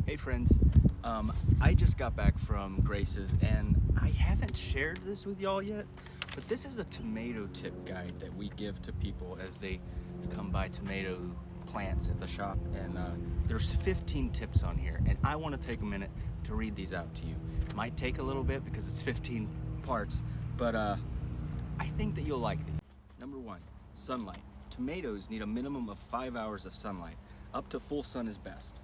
Hey friends, I just got back from Grace's and I haven't shared this with y'all yet, but this is a tomato tip guide that we give to people as they come buy tomato plants at the shop, and there's 15 tips on here, and I want to take a minute to read these out to you. It might take a little bit because it's 15 parts, but I think that you'll like these. Number 1, sunlight. Tomatoes need a minimum of 5 hours of sunlight. Up to full sun is best.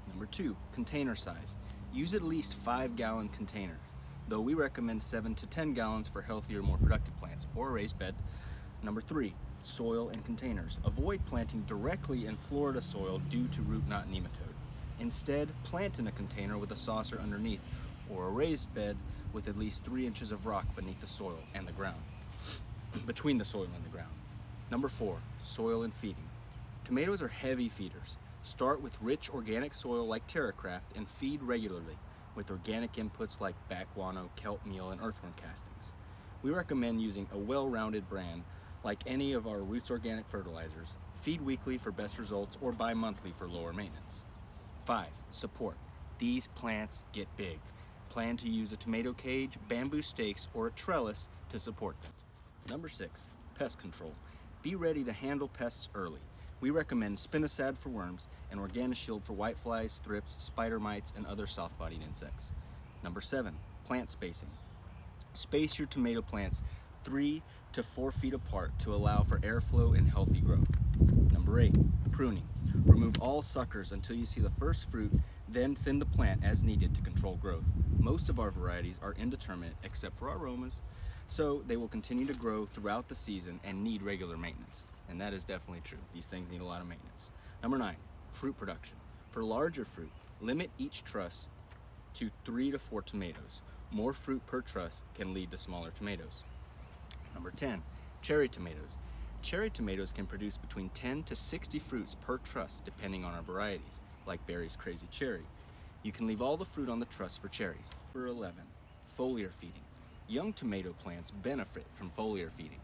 Number 2, container size. Use at least 5-gallon containers, though we recommend 7 to 10 gallons for healthier, more productive plants, or a raised bed. Number 3, soil and containers. Avoid planting directly in Florida soil due to root knot nematode. Instead, plant in a container with a saucer underneath, or a raised bed with at least 3 inches of rock beneath the soil and the ground, between the soil and the ground. Number 4, soil and feeding. Tomatoes are heavy feeders. Start with rich organic soil like TerraCraft and feed regularly with organic inputs like back guano, kelp meal, and earthworm castings. We recommend using a well-rounded brand like any of our Roots organic fertilizers. Feed weekly for best results or bi-monthly for lower maintenance. 5, support. These plants get big. Plan to use a tomato cage, bamboo stakes, or a trellis to support them. Number 6, pest control. Be ready to handle pests early. We recommend spinosad for worms and Organoshield for whiteflies, thrips, spider mites, and other soft-bodied insects. Number 7, plant spacing. Space your tomato plants 3 to 4 feet apart to allow for airflow and healthy growth. Number 8, pruning. Remove all suckers until you see the first fruit, then thin the plant as needed to control growth. Most of our varieties are indeterminate except for aromas, so they will continue to grow throughout the season and need regular maintenance. And that is definitely true. These things need a lot of maintenance. Number 9, fruit production. For larger fruit, limit each truss to 3 to 4 tomatoes. More fruit per truss can lead to smaller tomatoes. Number 10, cherry tomatoes. Cherry tomatoes can produce between 10 to 60 fruits per truss depending on our varieties, like Barry's Crazy Cherry. You can leave all the fruit on the truss for cherries. Number 11, foliar feeding. Young tomato plants benefit from foliar feeding.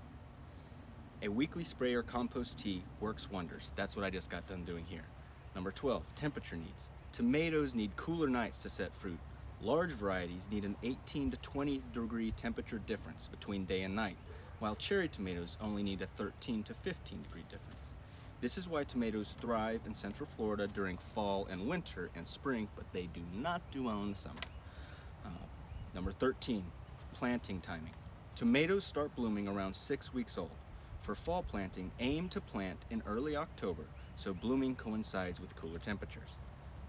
A weekly spray or compost tea works wonders. That's what I just got done doing here. Number 12, temperature needs. Tomatoes need cooler nights to set fruit. Large varieties need an 18 to 20 degree temperature difference between day and night, while cherry tomatoes only need a 13 to 15 degree difference. This is why tomatoes thrive in Central Florida during fall and winter and spring, but they do not do well in the summer. Number 13, planting timing. Tomatoes start blooming around 6 weeks old. For fall planting, aim to plant in early October so blooming coincides with cooler temperatures.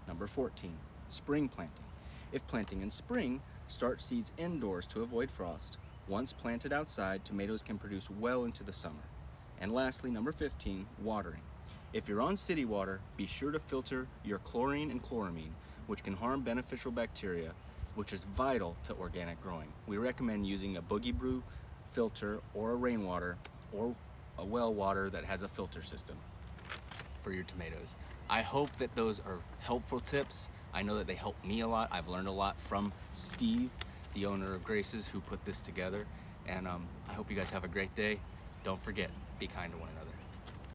Number 14, spring planting. If planting in spring, start seeds indoors to avoid frost. Once planted outside, tomatoes can produce well into the summer. And lastly, number 15, watering. If you're on city water, be sure to filter your chlorine and chloramine, which can harm beneficial bacteria, which is vital to organic growing. We recommend using a Boogie Brew filter or a rainwater or a well water that has a filter system for your tomatoes. I hope that those are helpful tips. I know that they help me a lot. I've learned a lot from Steve, the owner of Grace's, who put this together. And I hope you guys have a great day. Don't forget, be kind to one another.